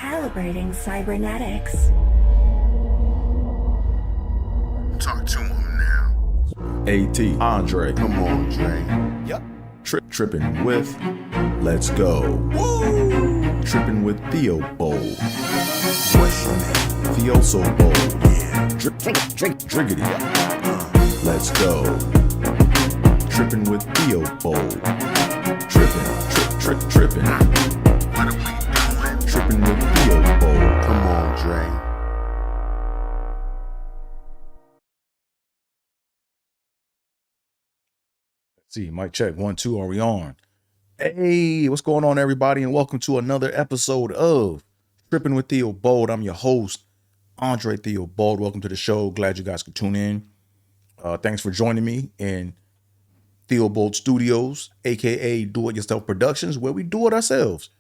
Calibrating cybernetics. Talk to him now. AT, Andre. Come on, Dre. Yep. Trippin with Let's Go. Woo! Trippin with Theobold. What's your name? Theo so bold. Yeah. Driggity. Let's go. Trippin with Theobold. Trippin. What are we doing? Trippin with Theobold. Come on, Dre. Let's see, mic check. 1, 2, are we on? Hey, what's going on, everybody? And welcome to another episode of Trippin with Theobold. I'm your host, Andre Theobold. Welcome to the show. Glad you guys could tune in. Thanks for joining me in Theobold Studios, aka Do It Yourself Productions, where we do it ourselves.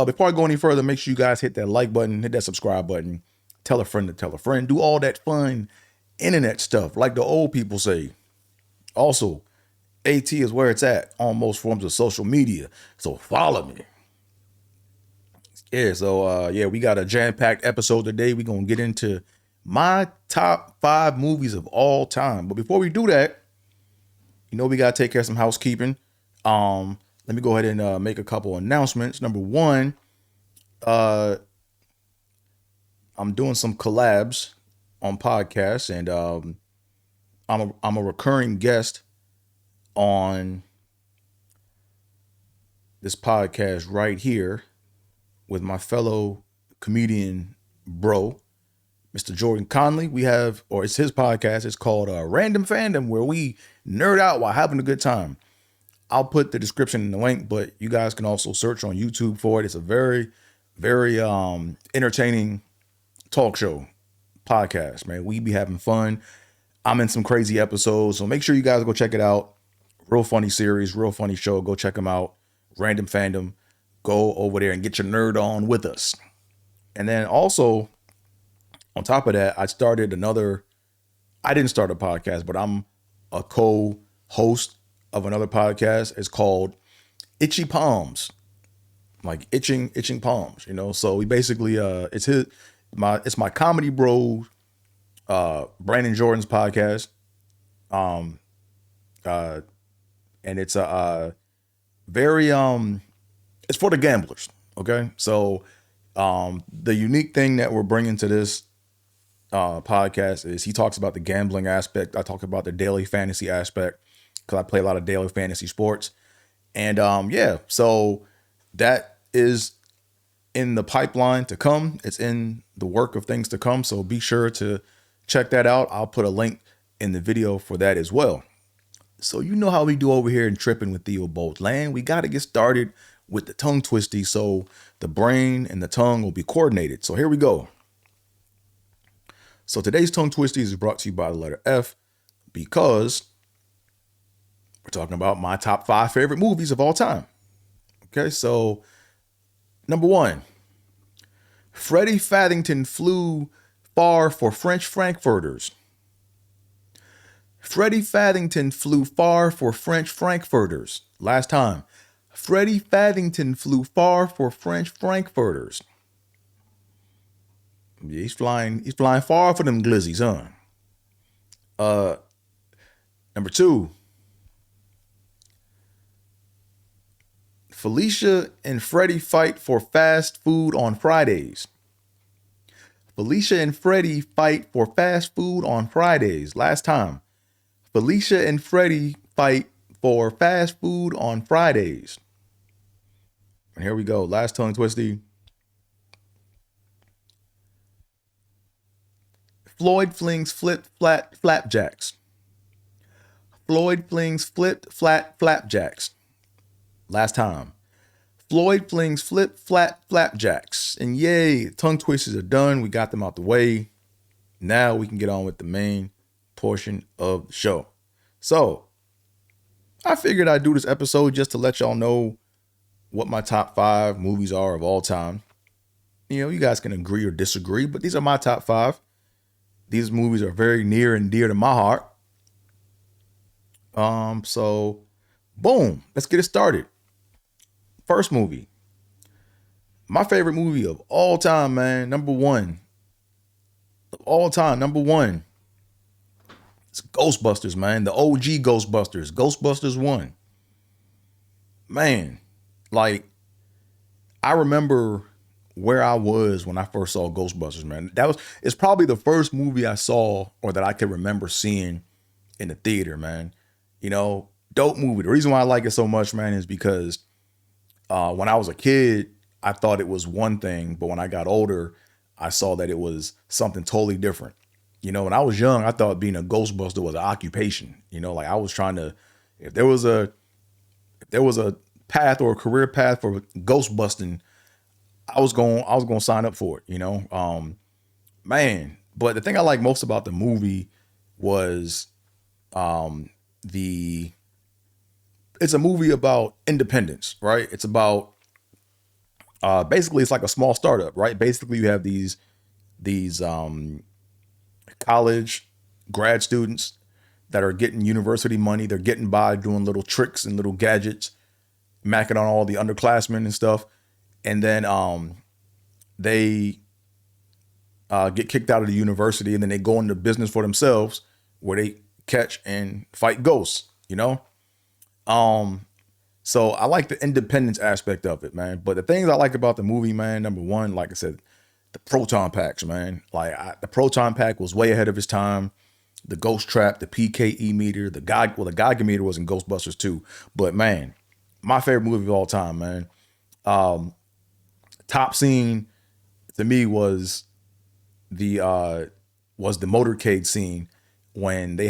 Before I go any further, make sure you guys hit that like button, hit that subscribe button, tell a friend to tell a friend, do all that fun internet stuff, like the old people say. Also, AT is where it's at on most forms of social media, so follow me. Yeah, so we got a jam-packed episode today. We're gonna get into my top 5 movies of all time. But before we do that, you know we gotta take care of some housekeeping. Let me go ahead and make a couple announcements. Number one, I'm doing some collabs on podcasts, and I'm a recurring guest on this podcast right here with my fellow comedian bro, Mr. Jordan Conley. It's his podcast. It's called Random Fandom, where we nerd out while having a good time. I'll put the description in the link, but you guys can also search on YouTube for it. It's a very, very entertaining talk show podcast, man. We be having fun. I'm in some crazy episodes, so make sure you guys go check it out. Real funny series, real funny show. Go check them out. Random Fandom. Go over there and get your nerd on with us. And then also, on top of that, I didn't start a podcast, but I'm a co-host of another podcast. It's called Itchy Palms. Like itching palms, you know? So we basically, it's my comedy bro, Brandon Jordan's podcast. And it's very, it's for the gamblers. Okay. So, the unique thing that we're bringing to this podcast is he talks about the gambling aspect. I talk about the daily fantasy aspect because I play a lot of daily fantasy sports. And so that is in the pipeline to come. It's in the work of things to come. So be sure to check that out. I'll put a link in the video for that as well. So you know how we do over here in Trippin with Theobold land. We got to get started with the tongue twisty so the brain and the tongue will be coordinated. So here we go. So today's tongue twisty is brought to you by the letter F because we're talking about my top 5 favorite movies of all time. Okay, so number 1, Freddie Fathington flew far for French Frankfurters. Freddie Fathington flew far for French Frankfurters. Last time. Freddie Fathington flew far for French Frankfurters. Yeah, he's flying far for them glizzies, huh? Number 2. Felicia and Freddie fight for fast food on Fridays. Felicia and Freddie fight for fast food on Fridays. Last time. Felicia and Freddie fight for fast food on Fridays. And here we go. Last tongue twisty. Floyd flings flapjacks. Floyd flings flapjacks. Last time. Floyd flings flapjacks. And yay, tongue twisters are done. We got them out the way. Now we can get on with the main portion of the show. So I figured I'd do this episode just to let y'all know what my top 5 movies are of all time. You know, you guys can agree or disagree, but these are my top 5. These movies are very near and dear to my heart. So boom, let's get it started. First movie, my favorite movie of all time, man, number one, of all time, number one, it's Ghostbusters, man. The OG Ghostbusters, Ghostbusters 1. Man, like, I remember where I was when I first saw Ghostbusters, man. It's probably the first movie I saw or that I can remember seeing in the theater, man. You know, dope movie. The reason why I like it so much, man, is because when I was a kid, I thought it was one thing, but when I got older, I saw that it was something totally different. You know, when I was young, I thought being a Ghostbuster was an occupation. You know, like I was trying to, if there was a path or a career path for ghost busting, I was going to sign up for it, you know? Man, but the thing I like most about the movie was, it's a movie about independence, right? It's about, basically it's like a small startup, right? Basically you have these college grad students that are getting university money. They're getting by doing little tricks and little gadgets, macking on all the underclassmen and stuff. And then they get kicked out of the university, and then they go into business for themselves where they catch and fight ghosts, you know? So I like the independence aspect of it, man. But the things I like about the movie, man, number one, like I said, the proton packs, man. Like the proton pack was way ahead of his time. The ghost trap, the PKE meter, the Geiger meter was in Ghostbusters too. But man, my favorite movie of all time, man. Top scene to me was the motorcade scene when they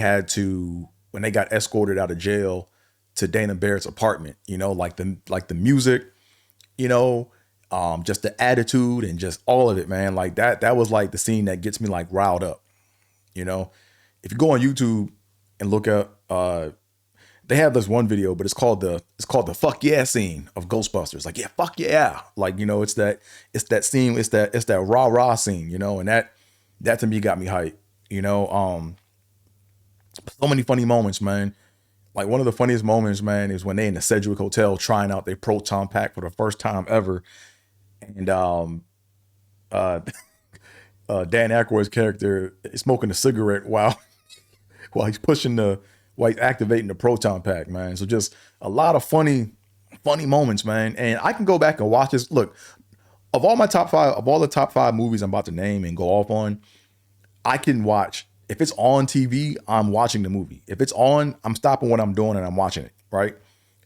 got escorted out of jail to Dana Barrett's apartment. You know, like the music, you know, just the attitude and just all of it, man. Like that was like the scene that gets me like riled up. You know, if you go on YouTube and look up, they have this one video, but it's called the fuck yeah scene of Ghostbusters. Like, yeah, fuck yeah. Like, you know, it's that scene, it's that rah rah scene, you know, and that to me got me hyped, you know. So many funny moments, man. Like one of the funniest moments, man, is when they in the Sedgwick Hotel trying out their proton pack for the first time ever. And Dan Aykroyd's character is smoking a cigarette while he's activating the proton pack, man. So just a lot of funny moments, man. And I can go back and watch this. Look, of all the top five movies I'm about to name and go off on, I can watch. If it's on TV, I'm watching the movie. If it's on, I'm stopping what I'm doing and I'm watching it, right?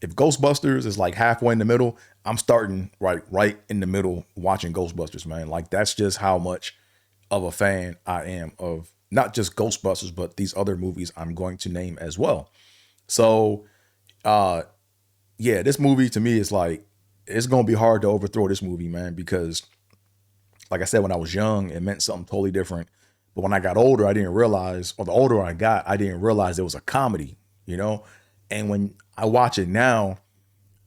If Ghostbusters is like halfway in the middle, I'm starting right in the middle watching Ghostbusters, man. Like that's just how much of a fan I am of not just Ghostbusters, but these other movies I'm going to name as well. So, yeah, this movie to me is like, it's going to be hard to overthrow this movie, man, because like I said, when I was young, it meant something totally different. But when I got older, I didn't realize, or the older I got, I didn't realize it was a comedy, you know? And when I watch it now,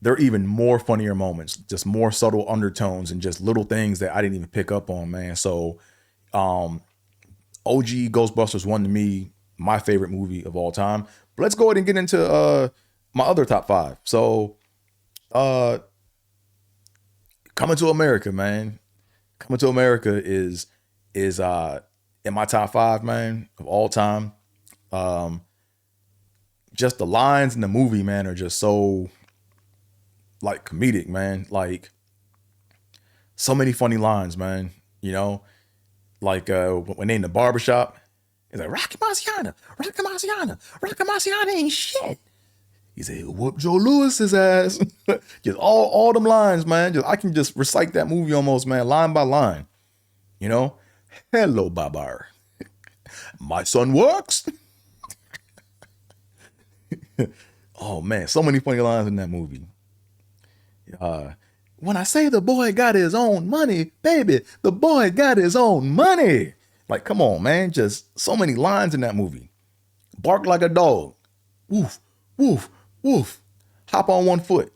there are even more funnier moments, just more subtle undertones and just little things that I didn't even pick up on, man. So, OG Ghostbusters 1 to me, my favorite movie of all time. But let's go ahead and get into my other top five. So, Coming to America, man. Coming to America is in my top five, man, of all time. Just the lines in the movie, man, are just so like comedic, man. Like so many funny lines, man. You know, like when they in the barbershop, it's like Rocky Marciano ain't shit. He said, whoop Joe Lewis's ass. Just all them lines, man. I can just recite that movie almost, man, line by line. You know, hello, Babar. My son works. Oh man, so many funny lines in that movie. When I say the boy got his own money, baby, the boy got his own money. Like, come on, man. Just so many lines in that movie. Bark like a dog. Woof, woof, woof. Hop on one foot.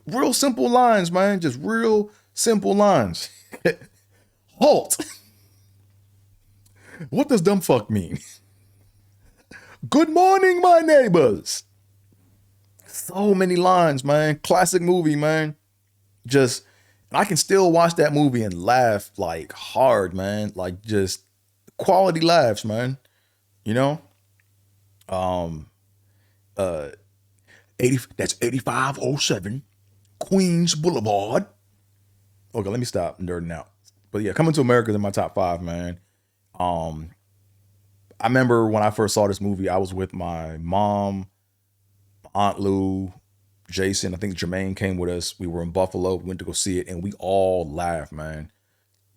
Real simple lines, man. Just real simple lines. Halt. What does dumb fuck mean? Good morning, my neighbors. So many lines, man. Classic movie, man. Just, I can still watch that movie and laugh like hard, man. Like just quality laughs, man. You know? Uh 80 that's 8507 Queens Boulevard. Okay, let me stop nerding out. But yeah, Coming to America is in my top 5, man. I remember when I first saw this movie, I was with my mom, Aunt Lou, Jason. I think Jermaine came with us. We were in Buffalo. We went to go see it, and we all laughed, man.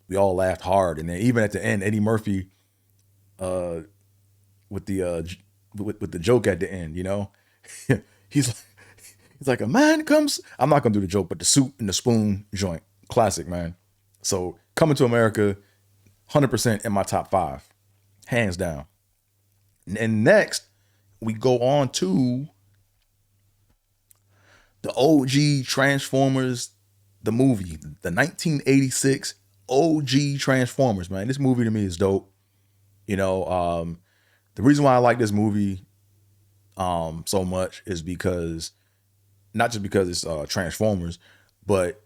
We all laughed hard. And then even at the end, Eddie Murphy, with the joke at the end, you know, he's like a man comes. I'm not gonna do the joke, but the soup and the spoon joint, classic, man. So Coming to America, 100% in my top 5, hands down. And next, we go on to the OG Transformers, the movie, the 1986 OG Transformers, man. This movie to me is dope. You know, the reason why I like this movie so much is because, not just because it's Transformers, but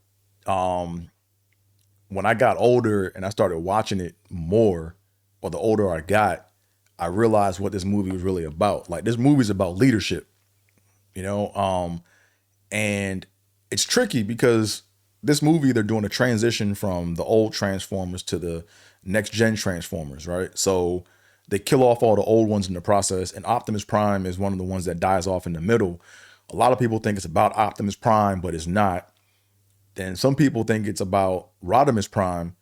when I got older and I started watching it more, or the older I got, I realized what this movie was really about. Like, this movie is about leadership, you know, and it's tricky because this movie, they're doing a transition from the old Transformers to the next gen Transformers, right? So they kill off all the old ones in the process, and Optimus Prime is one of the ones that dies off in the middle. A lot of people think it's about Optimus Prime, but it's not. And some people think it's about Rodimus Prime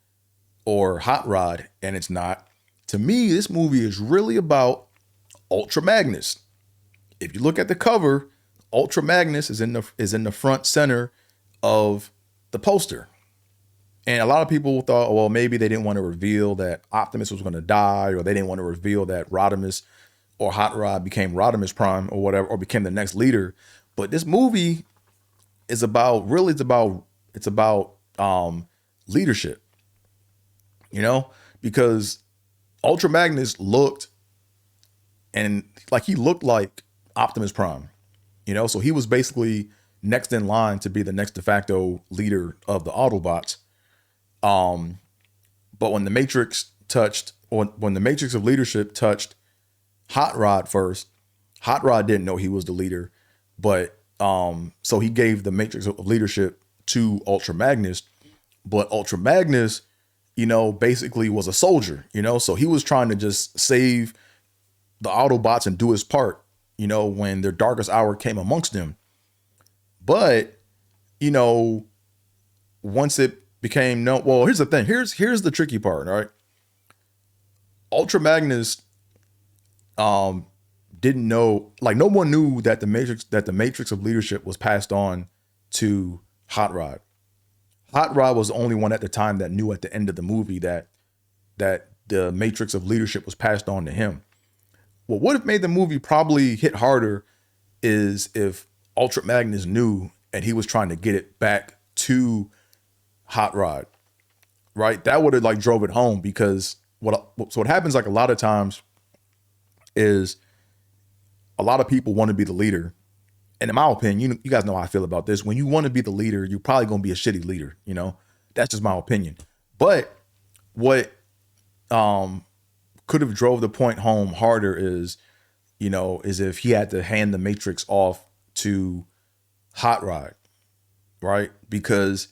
or Hot Rod, and it's not. To me, this movie is really about Ultra Magnus. If you look at the cover, Ultra Magnus is in the front center of the poster. And a lot of people thought, well, maybe they didn't want to reveal that Optimus was going to die, or they didn't want to reveal that Rodimus or Hot Rod became Rodimus Prime or whatever, or became the next leader. But this movie is about leadership, you know, because Ultra Magnus looked like Optimus Prime, you know, so he was basically next in line to be the next de facto leader of the Autobots. But when the Matrix of leadership touched Hot Rod first, Hot Rod didn't know he was the leader, but so he gave the Matrix of leadership to Ultra Magnus. But Ultra Magnus, you know, basically was a soldier, you know, so he was trying to just save the Autobots and do his part, you know, when their darkest hour came amongst them. But, you know, once it became known, well, here's the thing. Here's the tricky part, right? Ultra Magnus didn't know, like, no one knew that the Matrix of leadership was passed on to Hot Rod. Hot Rod was the only one at the time that knew at the end of the movie that the Matrix of leadership was passed on to him. What would have made the movie probably hit harder is if Ultra Magnus knew and he was trying to get it back to Hot Rod, right? That would have like drove it home, because what happens like a lot of times is a lot of people want to be the leader. And in my opinion, you guys know how I feel about this. When you want to be the leader, you're probably going to be a shitty leader. You know, that's just my opinion. But what could have drove the point home harder is if he had to hand the Matrix off to Hot Rod, right? Because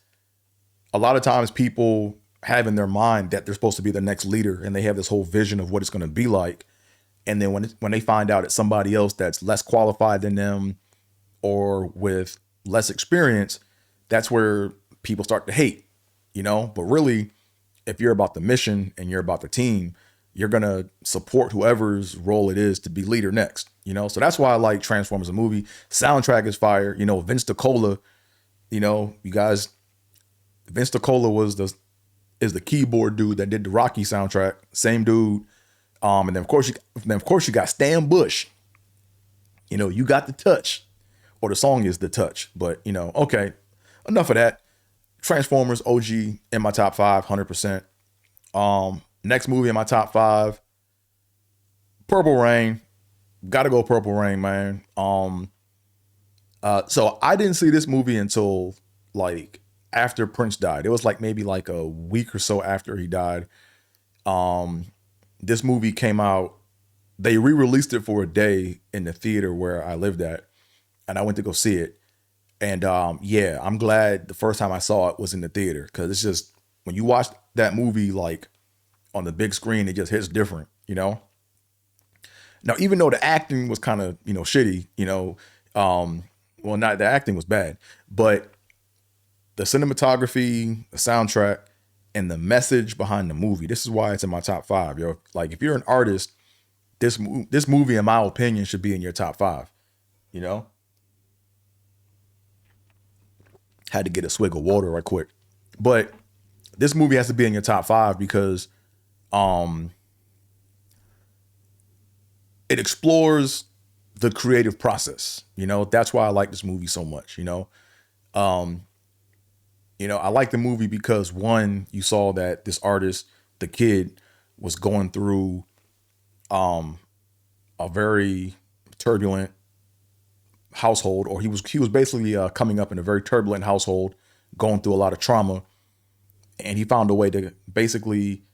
a lot of times people have in their mind that they're supposed to be the next leader, and they have this whole vision of what it's going to be like. And then when they find out it's somebody else that's less qualified than them or with less experience, that's where people start to hate, you know? But really, if you're about the mission and you're about the team, you're going to support whoever's role it is to be leader next, you know? So that's why I like Transformers, the movie. Soundtrack is fire. You know, Vince DiCola, you know, you guys, Vince DiCola is the keyboard dude that did the Rocky soundtrack. Same dude. And then of course you got Stan Bush. You know, You Got the Touch, or the song is The Touch. But you know, okay, enough of that. Transformers OG in my top 5, 100%. Next movie in my top 5, Purple Rain. Gotta go Purple Rain, man. So I didn't see this movie until like after Prince died. It was like maybe like a week or so after he died. This movie came out. They re-released it for a day in the theater where I lived at, and I went to go see it. And yeah, I'm glad the first time I saw it was in the theater, because it's just, when you watch that movie like on the big screen, it just hits different, you know. Now, even though the acting was kind of, you know, shitty, you know, well, not the acting was bad, but the cinematography, the soundtrack, and the message behind the movie. This is why it's in my top 5, yo. Like, if you're an artist, this movie, in my opinion, should be in your top 5. You know, had to get a swig of water right quick, but this movie has to be in your top 5 because it explores the creative process. You know, that's why I like this movie so much. You know, I like the movie because, one, you saw that this artist, the kid, was going through a very turbulent household, or he was basically coming up in a very turbulent household, going through a lot of trauma, and he found a way to basically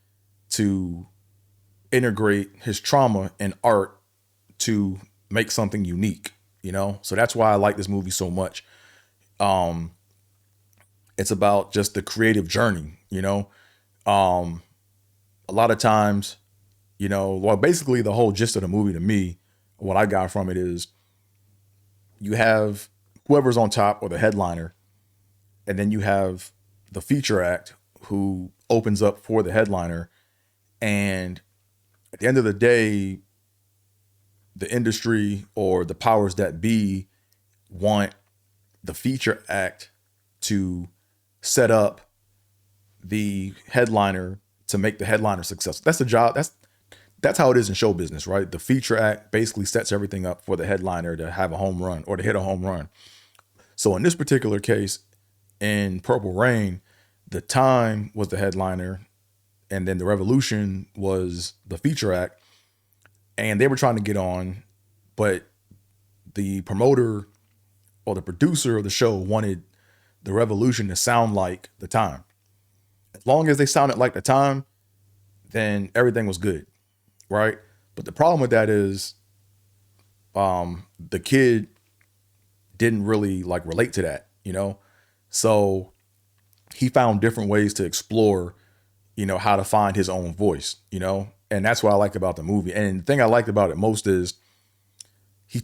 to integrate his trauma in art to make something unique, you know? So that's why I like this movie so much. It's about just the creative journey, you know? A lot of times, you know, well, basically the whole gist of the movie to me, what I got from it is, you have whoever's on top, or the headliner, and then you have the feature act who opens up for the headliner. And at the end of the day, the industry or the powers that be want the feature act to set up the headliner to make the headliner successful. That's the job. That's how it is in show business, right? The feature act basically sets everything up for the headliner to have a home run or to hit a home run. So in this particular case, in Purple Rain, the Time was the headliner, and then the Revolution was the feature act, and they were trying to get on, but the promoter or the producer of the show wanted the Revolution to sound like the Time. As long as they sounded like the Time, then everything was good, right? But the problem with that is the kid didn't really like relate to that, you know? So he found different ways to explore, you know, how to find his own voice, you know? And that's what I liked about the movie. And the thing I liked about it most is he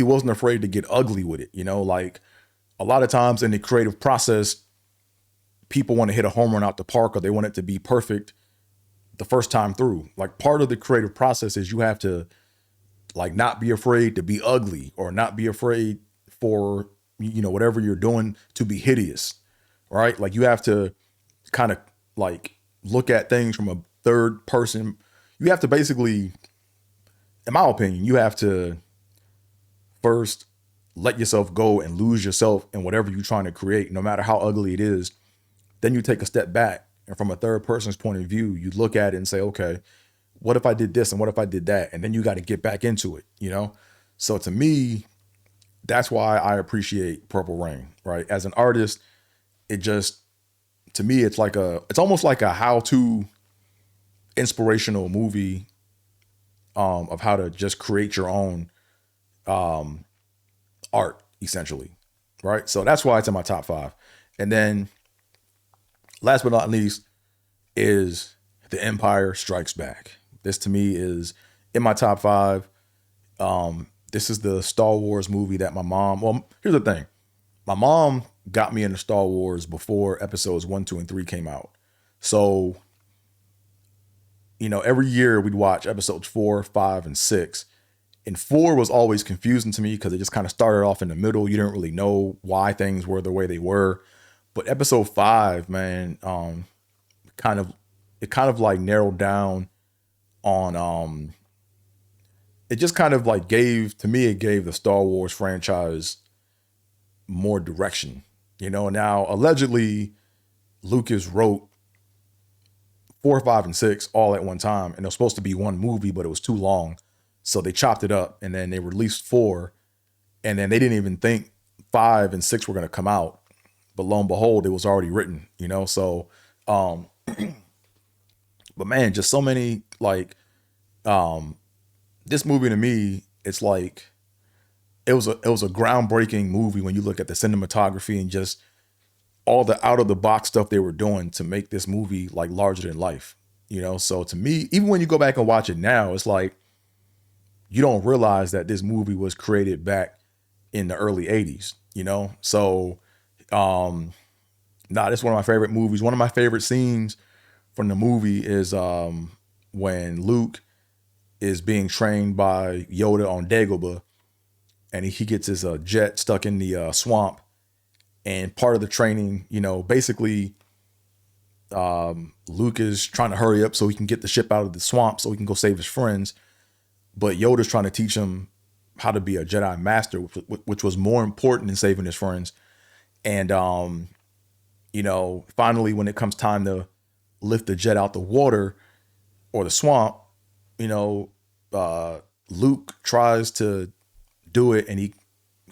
wasn't afraid to get ugly with it, you know? Like, a lot of times in the creative process, people want to hit a home run out the park, or they want it to be perfect the first time through. Like, part of the creative process is you have to, like, not be afraid to be ugly, or not be afraid for, you know, whatever you're doing to be hideous, right? Like, you have to kind of like look at things from a third person. You have to basically, in my opinion, you have to first let yourself go and lose yourself in whatever you're trying to create, no matter how ugly it is. Then you take a step back, and from a third person's point of view, you look at it and say, okay, what if I did this and what if I did that? And then you got to get back into it, you know? So to me, that's why I appreciate Purple Rain, right? As an artist, it just, to me, it's almost like a how-to inspirational movie of how to just create your own art, essentially, right? So that's why it's in my top 5. And then last but not least is The Empire Strikes Back. This to me is in my top 5. This is the Star Wars movie that my mom, well, here's the thing. My mom got me into Star Wars before episodes 1, 2, and 3 came out. So, you know, every year we'd watch episodes 4, 5, and 6. And 4 was always confusing to me because it just kind of started off in the middle. You didn't really know why things were the way they were. But episode 5, man, it kind of like narrowed down on, it just kind of like gave the Star Wars franchise more direction, you know. Now, allegedly, Lucas wrote 4, 5, and 6 all at one time, and it was supposed to be one movie, but it was too long. So they chopped it up, and then they released 4, and then they didn't even think 5 and 6 were going to come out. but lo and behold, it was already written, you know? So, but man, just so many, like, this movie to me, it's like, it was a groundbreaking movie when you look at the cinematography and just all the out of the box stuff they were doing to make this movie like larger than life, you know? So to me, even when you go back and watch it now, it's like, you don't realize that this movie was created back in the early 80s, you know? So, this is one of my favorite movies. One of my favorite scenes from the movie is when Luke is being trained by Yoda on Dagobah, and he gets his jet stuck in the swamp. And part of the training, you know, basically Luke is trying to hurry up so he can get the ship out of the swamp so he can go save his friends. But Yoda's trying to teach him how to be a Jedi Master, which was more important than saving his friends. And, you know, finally, when it comes time to lift the jet out the water or the swamp, you know, Luke tries to do it and he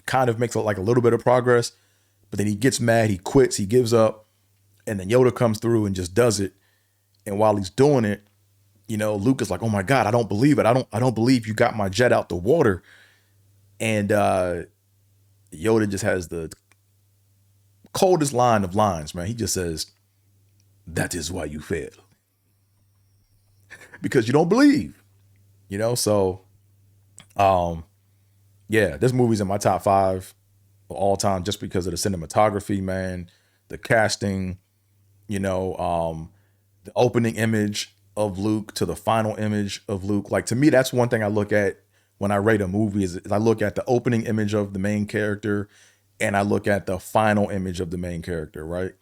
kind of makes like a little bit of progress, but then he gets mad, he quits, he gives up, and then Yoda comes through and just does it. And while he's doing it, you know, Luke is like, "Oh my God, I don't believe it. I don't believe you got my jet out the water." And Yoda just has the coldest line of lines, man. He just says, "That is why you fail." Because you don't believe, you know? So, yeah, this movie's in my top 5 of all time just because of the cinematography, man, the casting, you know, the opening image of Luke to the final image of Luke. Like, to me, that's one thing I look at when I rate a movie is I look at the opening image of the main character and I look at the final image of the main character, right?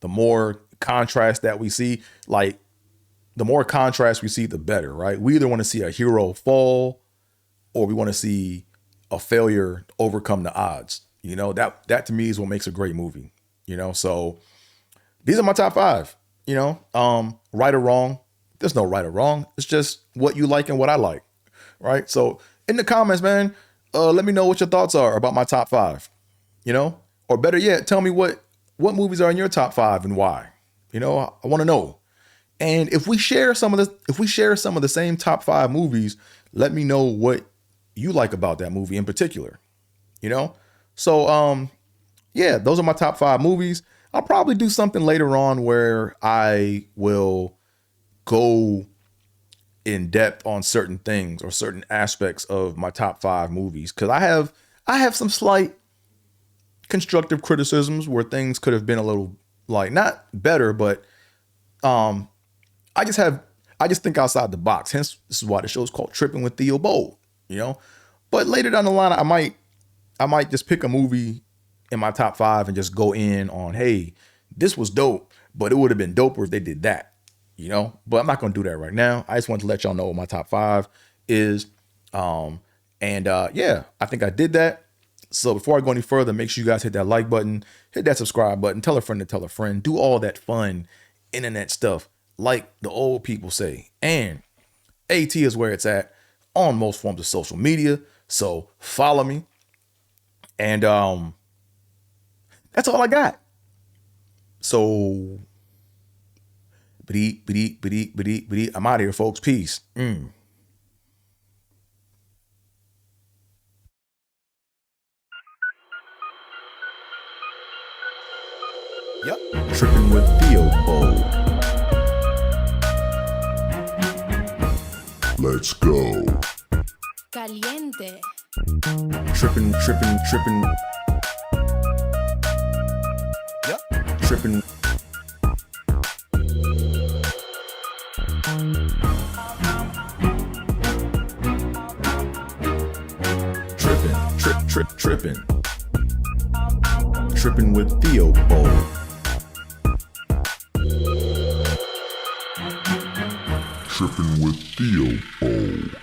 The more contrast that we see, like the more contrast we see, the better, right? We either want to see a hero fall or we want to see a failure overcome the odds. You know, that to me is what makes a great movie, you know? So these are my top 5, you know, right or wrong. There's no right or wrong. It's just what you like and what I like, right? So in the comments, man, let me know what your thoughts are about my top 5, you know, or better yet, tell me what movies are in your top 5 and why, you know, I want to know. And if we share some of the same top 5 movies, let me know what you like about that movie in particular, you know? So, yeah, those are my top 5 movies. I'll probably do something later on where I will go in depth on certain things or certain aspects of my top 5 movies. Cause I have some slight constructive criticisms where things could have been a little like not better, but, I just think outside the box. Hence, this is why the show is called Trippin with Theobold, you know, but later down the line, I might just pick a movie in my top 5 and just go in on, hey, this was dope, but it would have been doper if they did that, you know, but I'm not going to do that right now. I just wanted to let y'all know what my top 5 is. Yeah, I think I did that. So before I go any further, make sure you guys hit that like button, hit that subscribe button, tell a friend to tell a friend, do all that fun internet stuff like the old people say. And AT is where it's at on most forms of social media. So follow me. And that's all I got. So I'm out of here, folks. Peace. Yep. Trippin with Theobold. Let's go. Caliente. Trippin. Yep. Trippin. Trippin. Trippin with Theobold. Trippin with Theobold.